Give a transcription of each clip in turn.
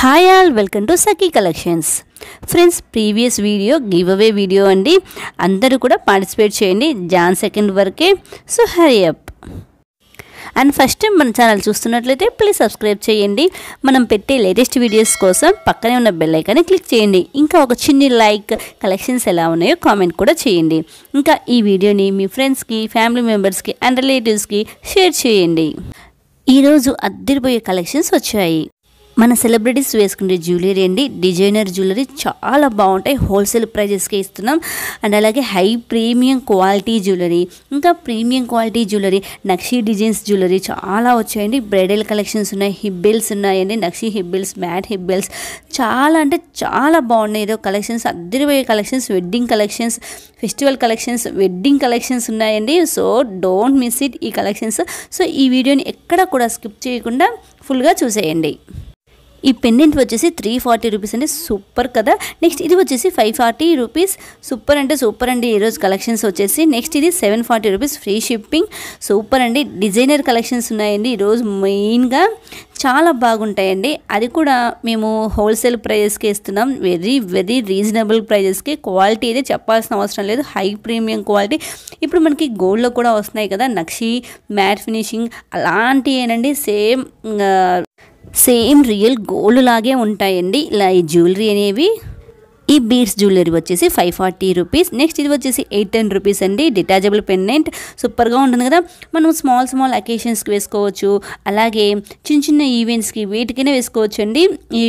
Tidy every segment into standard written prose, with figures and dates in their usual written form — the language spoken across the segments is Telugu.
Hi all, welcome to Sakhi collections. Friends, previous video give away video అండి. అందరూ కూడా పార్టిసిపేట్ చేయండి Jan 2 వరకే. So hurry up. And first time మన ఛానల్ చూస్తున్నట్లయితే ప్లీజ్ సబ్స్క్రైబ్ చేయండి. మనం పెట్టే లేటెస్ట్ వీడియోస్ కోసం పక్కనే ఉన్న బెల్ ఐకాన్ని క్లిక్ చేయండి. ఇంకా ఒక చిన్న లైక్, కలెక్షన్స్ ఎలా ఉన్నాయో కామెంట్ కూడా చేయండి. ఇంకా ఈ వీడియోని మీ ఫ్రెండ్స్కి, ఫ్యామిలీ మెంబర్స్కి అండ్ రిలేటివ్స్కి షేర్ చేయండి. ఈరోజు అద్దరిపోయే కలెక్షన్స్ వచ్చాయి. మన సెలబ్రిటీస్ వేసుకునే జ్యువెలరీ అండి, డిజైనర్ జ్యువెలరీ చాలా బాగుంటాయి. హోల్సేల్ ప్రైజెస్కి ఇస్తున్నాం. అండ్ అలాగే హై ప్రీమియం క్వాలిటీ జ్యువెలరీ, ఇంకా premium quality jewellery, nakshi designs jewellery చాలా వచ్చాయండి. బ్రైడల్ కలెక్షన్స్ ఉన్నాయి, హిబ్బెల్స్ ఉన్నాయండి, నక్షీ హిబ్బెల్స్, మ్యాట్ హిబ్బెల్స్ చాలా అంటే చాలా బాగున్నాయి. ఏదో కలెక్షన్స్ అద్దరిపోయే collections, wedding collections, festival collections, wedding collections ఉన్నాయండి. సో డోంట్ మిస్ ఇట్ ఈ కలెక్షన్స్. సో ఈ వీడియోని ఎక్కడ కూడా స్కిప్ చేయకుండా ఫుల్గా చూసేయండి. ఈ పెండెంట్ వచ్చేసి 340 రూపీస్ అండి, సూపర్ కదా. నెక్స్ట్ ఇది వచ్చేసి 540 రూపీస్, సూపర్ అంటే సూపర్ అండి ఈరోజు కలెక్షన్స్ వచ్చేసి. నెక్స్ట్ ఇది 740 రూపీస్, ఫ్రీ షిప్పింగ్, సూపర్ అండి. డిజైనర్ కలెక్షన్స్ ఉన్నాయండి ఈరోజు, మెయిన్గా చాలా బాగుంటాయండి. అది కూడా మేము హోల్సేల్ ప్రైజెస్కి ఇస్తున్నాం, వెరీ వెరీ రీజనబుల్ ప్రైజెస్కి. క్వాలిటీ అయితే చెప్పాల్సిన అవసరం లేదు, హై ప్రీమియం క్వాలిటీ. ఇప్పుడు మనకి గోల్డ్లో కూడా వస్తున్నాయి కదా నక్షీ, మ్యాట్ ఫినిషింగ్ అలాంటివేనండి. సేమ్ రియల్ గోల్డ్ లాగే ఉంటాయండి ఇలా ఈ జ్యువెలరీ అనేవి. ఈ బీడ్స్ జ్యువెలరీ వచ్చేసి 540 రూపీస్. నెక్స్ట్ ఇది వచ్చేసి 810 రూపీస్ అండి. డిటాచబుల్ పెండెంట్ సూపర్గా ఉంటుంది కదా. మనం స్మాల్ అకేషన్స్కి వేసుకోవచ్చు, అలాగే చిన్న చిన్న ఈవెంట్స్కి వీటికైనా వేసుకోవచ్చు అండి ఈ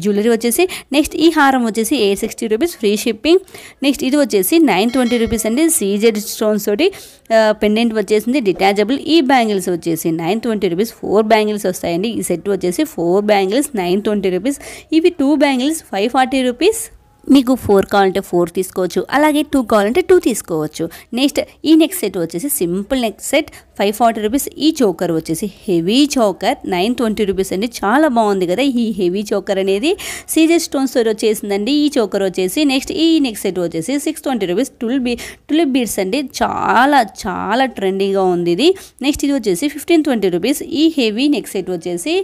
జ్యువెలరీ వచ్చేసి. నెక్స్ట్ ఈ హారం వచ్చేసి 860 రూపీస్, ఫ్రీ షిప్పింగ్. నెక్స్ట్ ఇది వచ్చేసి 920 రూపీస్ అండి. సీజెడ్ స్టోన్స్ తోటి పెండెంట్ వచ్చేసింది, డిటాచబుల్. ఈ బ్యాంగిల్స్ వచ్చేసి 920 రూపీస్, 4 బ్యాంగిల్స్ వస్తాయండి. ఈ సెట్ వచ్చేసి 4 బ్యాంగిల్స్ 920 రూపీస్. ఇవి 2 బ్యాంగిల్స్ 540 రూపీస్. మీకు 4 కావాలంటే 4 తీసుకోవచ్చు, అలాగే 2 కావాలంటే 2 తీసుకోవచ్చు. నెక్స్ట్ ఈ నెక్ సెట్ వచ్చేసి సింపుల్ నెక్ సెట్ 540 రూపీస్. ఈ చోకర్ వచ్చేసి హెవీ చోకర్ 920 రూపీస్ అండి. చాలా బాగుంది కదా ఈ హెవీ చోకర్ అనేది. సీజెడ్ స్టోన్స్ వచ్చేసిందండి ఈ చోకర్ వచ్చేసి. నెక్స్ట్ ఈ నెక్ సెట్ వచ్చేసి 620 రూపీస్, టులిప్ బీడ్స్ అండి. చాలా చాలా ట్రెండీగా ఉంది ఇది. నెక్స్ట్ ఇది వచ్చేసి 1520 రూపీస్. ఈ హెవీ నెక్ సెట్ వచ్చేసి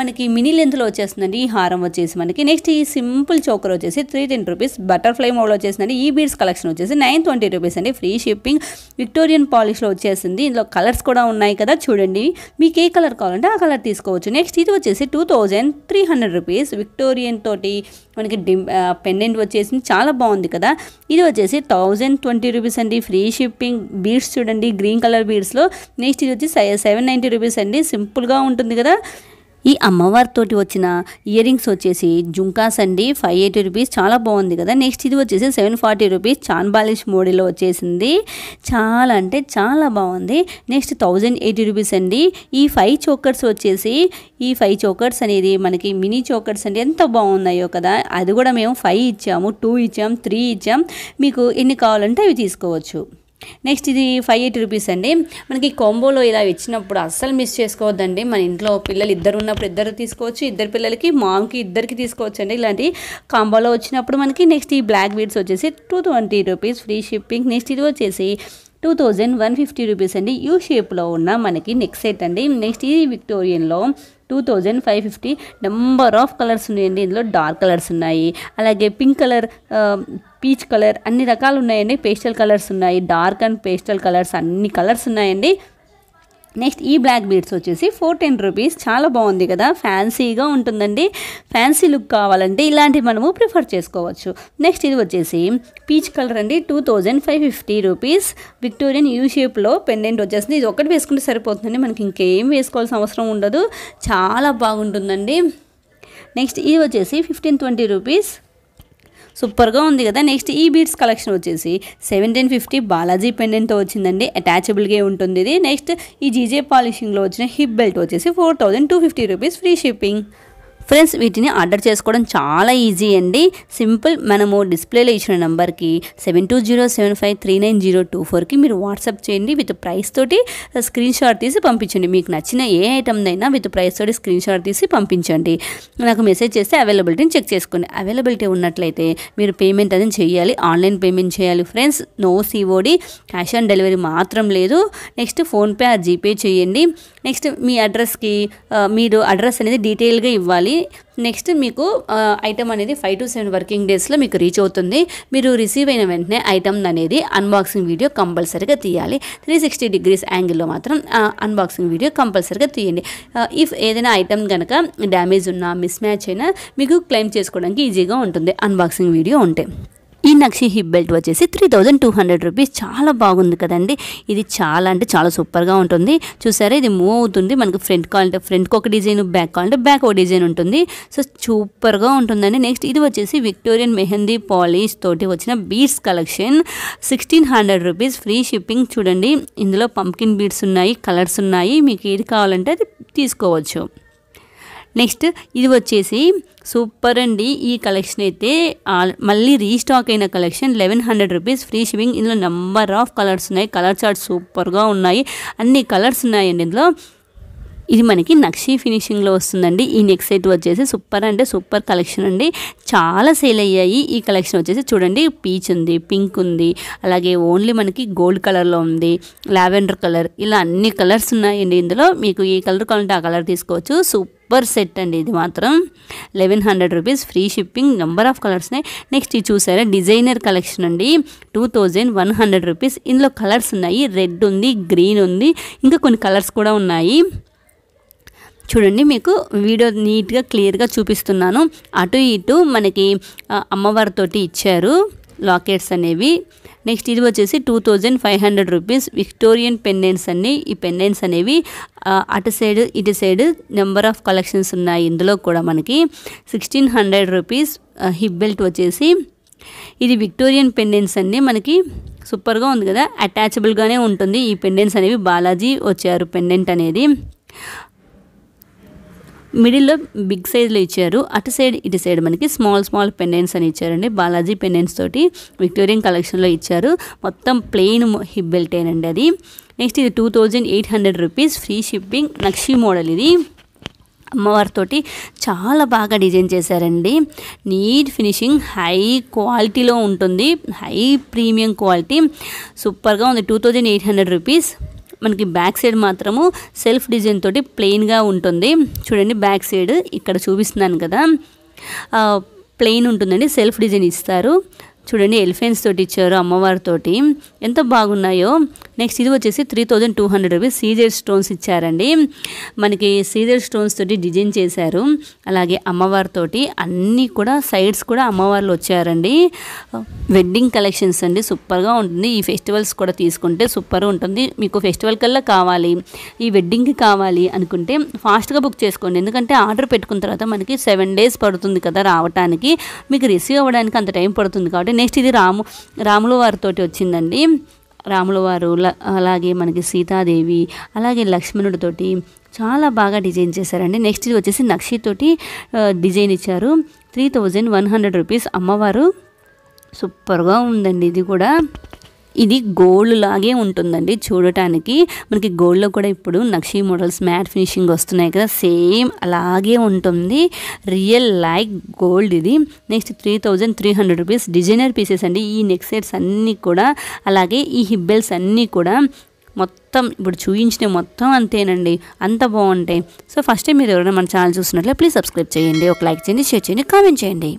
మనకి మినీ లెంత్లో వచ్చేస్తుందండి ఈ హారం వచ్చేసి మనకి. నెక్స్ట్ ఈ సింపుల్ చోకర్ వచ్చేసి 310 రూపీస్, బటర్ఫ్లై మోడల్ వచ్చేసిందండి. ఈ బీడ్స్ కలెక్షన్ వచ్చేసి 920 రూపీస్ అండి, ఫ్రీ షిప్పింగ్. విక్టోరియన్ పాలిష్లో వచ్చేసింది. ఇందులో కలర్స్ కూడా ఉన్నాయి కదా చూడండి, మీకు ఏ కలర్ కావాలంటే ఆ కలర్ తీసుకోవచ్చు. నెక్స్ట్ ఇది వచ్చేసి 2300 రూపీస్. విక్టోరియన్ తోటి మనకి పెండెంట్ వచ్చేసింది, చాలా బాగుంది కదా. ఇది వచ్చేసి 1020 రూపీస్ అండి, ఫ్రీ షిప్పింగ్. బీడ్స్ చూడండి గ్రీన్ కలర్ బీడ్స్లో. నెక్స్ట్ ఇది వచ్చి 790 రూపీస్ అండి, సింపుల్గా ఉంటుంది కదా. ఈ అమ్మవారితోటి వచ్చిన ఇయర్ రింగ్స్ వచ్చేసి జుంకాస్ అండి, 580 రూపీస్, చాలా బాగుంది కదా. నెక్స్ట్ ఇది వచ్చేసి 740 రూపీస్, చాన్ బాలిష్ మోడల్లో వచ్చేసింది, చాలా అంటే చాలా బాగుంది. నెక్స్ట్ 1080 రూపీస్ అండి. ఈ 5 చోకర్స్ వచ్చేసి, ఈ 5 చోకర్స్ అనేది మనకి మినీ చోకర్స్ అండి, ఎంత బాగున్నాయో కదా. అది కూడా మేము 5 ఇచ్చాము, 2 ఇచ్చాం, 3 ఇచ్చాం. మీకు ఎన్ని కావాలంటే అవి తీసుకోవచ్చు. నెక్స్ట్ ఇది 580 రూపీస్ అండి. మనకి కాంబోలో ఇలా ఇచ్చినప్పుడు అస్సలు మిస్ చేసుకోవద్దండి. మన ఇంట్లో పిల్లలు ఇద్దరు ఉన్నప్పుడు ఇద్దరు తీసుకోవచ్చు, ఇద్దరు పిల్లలకి మామ్కి ఇద్దరికి తీసుకోవచ్చు అండి ఇలాంటి కాంబోలో వచ్చినప్పుడు మనకి. నెక్స్ట్ ఈ బ్లాక్ బీడ్స్ వచ్చేసి 220 రూపీస్, ఫ్రీ షిప్పింగ్. నెక్స్ట్ ఇది వచ్చేసి 2150 రూపీస్ అండి, యూ షేప్లో ఉన్న మనకి నెక్ సెట్ అండి. నెక్స్ట్ ఇది విక్టోరియన్లో 2550. నెంబర్ ఆఫ్ కలర్స్ ఉన్నాయండి ఇందులో, డార్క్ కలర్స్ ఉన్నాయి, అలాగే పింక్ కలర్, పీచ్ కలర్, అన్ని రకాలు ఉన్నాయండి. పేస్టల్ కలర్స్ ఉన్నాయి, డార్క్ అండ్ పేస్టల్ కలర్స్, అన్ని కలర్స్ ఉన్నాయండి. నెక్స్ట్ ఈ బ్లాక్ బీడ్స్ వచ్చేసి 410 రూపీస్, చాలా బాగుంది కదా, ఫ్యాన్సీగా ఉంటుందండి. ఫ్యాన్సీ లుక్ కావాలంటే ఇలాంటివి మనము ప్రిఫర్ చేసుకోవచ్చు. నెక్స్ట్ ఇది వచ్చేసి పీచ్ కలర్ అండి, 2550 రూపీస్. విక్టోరియన్ యూ షేప్లో పెండెంట్ వచ్చేసింది. ఇది ఒకటి వేసుకుంటే సరిపోతుందండి, మనకి ఇంకేం వేసుకోవాల్సిన అవసరం ఉండదు, చాలా బాగుంటుందండి. నెక్స్ట్ ఇది వచ్చేసి 1520 రూపీస్, సూపర్గా ఉంది కదా. నెక్స్ట్ ఈ బీడ్స్ కలెక్షన్ వచ్చేసి 1750, బాలాజీ పెండెంట్తో వచ్చిందండి, అటాచబుల్గా ఉంటుంది ఇది. నెక్స్ట్ ఈ జీజే పాలిషింగ్లో వచ్చిన హిప్ బెల్ట్ వచ్చేసి 4250 రూపీస్, ఫ్రీ షిప్పింగ్. ఫ్రెండ్స్, వీటిని ఆర్డర్ చేసుకోవడం చాలా ఈజీ అండి, సింపుల్. మనము డిస్ప్లేలో ఇచ్చిన నెంబర్కి 7207539024కి మీరు వాట్సాప్ చేయండి. విత్ ప్రైస్ తోటి స్క్రీన్ షాట్ తీసి పంపించండి. మీకు నచ్చిన ఏ ఐటమ్నైనా విత్ ప్రైస్ తోటి స్క్రీన్ షాట్ తీసి పంపించండి. నాకు మెసేజ్ చేస్తే అవైలబిలిటీని చెక్ చేసుకోండి. అవైలబిలిటీ ఉన్నట్లయితే మీరు పేమెంట్ అనేది చేయాలి, ఆన్లైన్ పేమెంట్ చేయాలి friends. No COD, cash on delivery మాత్రం లేదు. నెక్స్ట్ ఫోన్పే ఆర్ జీపే చేయండి. నెక్స్ట్ మీ అడ్రస్కి మీరు అడ్రస్ అనేది డీటెయిల్గా ఇవ్వాలి. నెక్స్ట్ మీకు ఐటమ్ అనేది 5 to 7 వర్కింగ్ డేస్లో మీకు రీచ్ అవుతుంది. మీరు రిసీవ్ అయిన వెంటనే ఐటమ్ అనేది అన్బాక్సింగ్ వీడియో కంపల్సరీగా తీయాలి. 360 degrees యాంగిల్లో మాత్రం అన్బాక్సింగ్ వీడియో కంపల్సరీగా తీయండి. ఇఫ్ ఏదైనా ఐటమ్ కనుక డ్యామేజ్ ఉన్నా మిస్ మ్యాచ్ అయినా మీకు క్లెయిమ్ చేసుకోవడానికి ఈజీగా ఉంటుంది అన్బాక్సింగ్ వీడియో ఉంటే. ఈ నక్షి హిప్ బెల్ట్ వచ్చేసి 3200 రూపీస్. చాలా బాగుంది కదండి. ఇది చాలా అంటే చాలా సూపర్గా ఉంటుంది. చూసారా, ఇది మూవ్ అవుతుంది. మనకు ఫ్రంట్ కావాలంటే ఫ్రంట్కి ఒక డిజైన్, బ్యాక్ కావాలంటే బ్యాక్ ఒక డిజైన్ ఉంటుంది. సో సూపర్గా ఉంటుందండి. నెక్స్ట్ ఇది వచ్చేసి విక్టోరియన్ మెహందీ పాలిష్ తోటి వచ్చిన beads collection. 1600 rupees, free shipping. చూడండి, ఇందులో పంకిన్ బీడ్స్ ఉన్నాయి, కలర్స్ ఉన్నాయి. మీకు ఏది కావాలంటే అది తీసుకోవచ్చు. నెక్స్ట్ ఇది వచ్చేసి సూపర్ అండి. ఈ కలెక్షన్ అయితే మళ్ళీ రీస్టాక్ అయిన కలెక్షన్. 1100 rupees, free shipping. ఇందులో నెంబర్ ఆఫ్ కలర్స్ ఉన్నాయి. కలర్ చార్ట్ సూపర్గా ఉన్నాయి. అన్ని కలర్స్ ఉన్నాయండి ఇందులో. ఇది మనకి నక్షి ఫినిషింగ్లో వస్తుందండి. ఈ నెక్ సెట్ వచ్చేసి సూపర్ అంటే సూపర్ కలెక్షన్ అండి. చాలా సేల్ అయ్యాయి. ఈ కలెక్షన్ వచ్చేసి చూడండి, పీచ్ ఉంది, పింక్ ఉంది, అలాగే ఓన్లీ మనకి గోల్డ్ కలర్లో ఉంది, లావెండర్ కలర్, ఇలా అన్ని కలర్స్ ఉన్నాయండి ఇందులో. మీకు ఏ కలర్ కావాలంటే ఆ కలర్ తీసుకోవచ్చు. సూపర్ సెట్ అండి ఇది మాత్రం. 1100 rupees, free shipping. Number of colours ఉన్నాయి. నెక్స్ట్ ఇది చూసారా, డిజైనర్ కలెక్షన్ అండి. 2100 రూపీస్. ఇందులో కలర్స్ ఉన్నాయి. రెడ్ ఉంది, గ్రీన్ ఉంది, ఇంకా కొన్ని కలర్స్ కూడా ఉన్నాయి. చూడండి, మీకు వీడియో నీట్గా క్లియర్గా చూపిస్తున్నాను. అటు ఇటు మనకి అమ్మవారితోటి ఇచ్చారు లాకెట్స్ అనేవి. నెక్స్ట్ ఇది వచ్చేసి 2500 రూపీస్, విక్టోరియన్ పెండెంట్స్ అండి. ఈ పెండెంట్స్ అనేవి అటు సైడ్ ఇటు సైడ్ నెంబర్ ఆఫ్ కలెక్షన్స్ ఉన్నాయి. ఇందులో కూడా మనకి 1600 రూపీస్. హిప్ బెల్ట్ వచ్చేసి ఇది విక్టోరియన్ పెండెంట్స్ అండి. మనకి సూపర్గా ఉంది కదా, అటాచబుల్గానే ఉంటుంది. ఈ పెండెంట్స్ అనేవి బాలాజీ వచ్చారు పెండెంట్ అనేది. మిడిల్లో బిగ్ సైజ్లో ఇచ్చారు. అటు సైడ్ ఇటు సైడ్ మనకి స్మాల్ పెండెంట్స్ అని ఇచ్చారండి. బాలాజీ పెండెంట్స్ తోటి విక్టోరియన్ కలెక్షన్లో ఇచ్చారు. మొత్తం ప్లెయిన్ హిప్ బెల్టేనండి అది. నెక్స్ట్ ఇది 2800 రూపీస్, ఫ్రీ షిప్పింగ్. నక్షి మోడల్ ఇది. అమ్మవారితోటి చాలా బాగా డిజైన్ చేశారండి. నీట్ ఫినిషింగ్, హై క్వాలిటీలో ఉంటుంది, హై ప్రీమియం క్వాలిటీ. సూపర్గా ఉంది. 2800 రూపీస్. మనకి బ్యాక్ సైడ్ మాత్రము సెల్ఫ్ డిజైన్ తోటి ప్లెయిన్గా ఉంటుంది. చూడండి, బ్యాక్ సైడ్ ఇక్కడ చూపిస్తున్నాను కదా, ప్లెయిన్ ఉంటుందండి. సెల్ఫ్ డిజైన్ ఇస్తారు. చూడండి, ఎలిఫెంట్స్ తోటి ఇచ్చారు అమ్మవారితోటి, ఎంత బాగున్నాయో. నెక్స్ట్ ఇది వచ్చేసి 3200 రూపీస్. సీజెడ్ స్టోన్స్ ఇచ్చారండి. మనకి సీజెడ్ స్టోన్స్ తోటి డిజైన్ చేశారు. అలాగే అమ్మవారితోటి అన్నీ కూడా సైడ్స్ కూడా అమ్మవార్లు వచ్చారండి. వెడ్డింగ్ కలెక్షన్స్ అండి, సూపర్గా ఉంటుంది. ఈ ఫెస్టివల్స్ కూడా తీసుకుంటే సూపర్గా ఉంటుంది. మీకు ఫెస్టివల్ కల్లా కావాలి, ఈ వెడ్డింగ్కి కావాలి అనుకుంటే ఫాస్ట్గా బుక్ చేసుకోండి. ఎందుకంటే ఆర్డర్ పెట్టుకున్న తర్వాత మనకి 7 days పడుతుంది కదా రావడానికి, మీకు రిసీవ్ అవ్వడానికి అంత టైం పడుతుంది. కాబట్టి నెక్స్ట్ ఇది రాముల వారితోటి వచ్చిందండి. రాముల వారు, అలాగే మనకి సీతాదేవి, అలాగే లక్ష్మణుడితోటి చాలా బాగా డిజైన్ చేశారండి. నెక్స్ట్ ఇది వచ్చేసి నక్షితోటి డిజైన్ ఇచ్చారు. 3100 రూపీస్. అమ్మవారు సూపర్గా ఉందండి. ఇది కూడా ఇది గోల్డ్ లాగే ఉంటుందండి చూడటానికి. మనకి గోల్డ్లో కూడా ఇప్పుడు నక్షి మోడల్స్ మ్యాట్ ఫినిషింగ్ వస్తున్నాయి కదా, సేమ్ అలాగే ఉంటుంది. రియల్ లైక్ గోల్డ్ ఇది. Next 3300 rupees. డిజైనర్ పీసెస్ అండి. ఈ నెక్ సెట్స్ అన్నీ కూడా, అలాగే ఈ హిబ్బెల్స్ అన్నీ కూడా మొత్తం ఇప్పుడు చూపించిన మొత్తం అంతేనండి, అంత బాగుంటాయి. సో ఫస్ట్ టైం మీరు ఎవరైనా మన ఛానల్ చూసినట్లే ప్లీజ్ సబ్స్క్రైబ్ చేయండి, ఒక లైక్ చేయండి, షేర్ చేయండి, కామెంట్ చేయండి.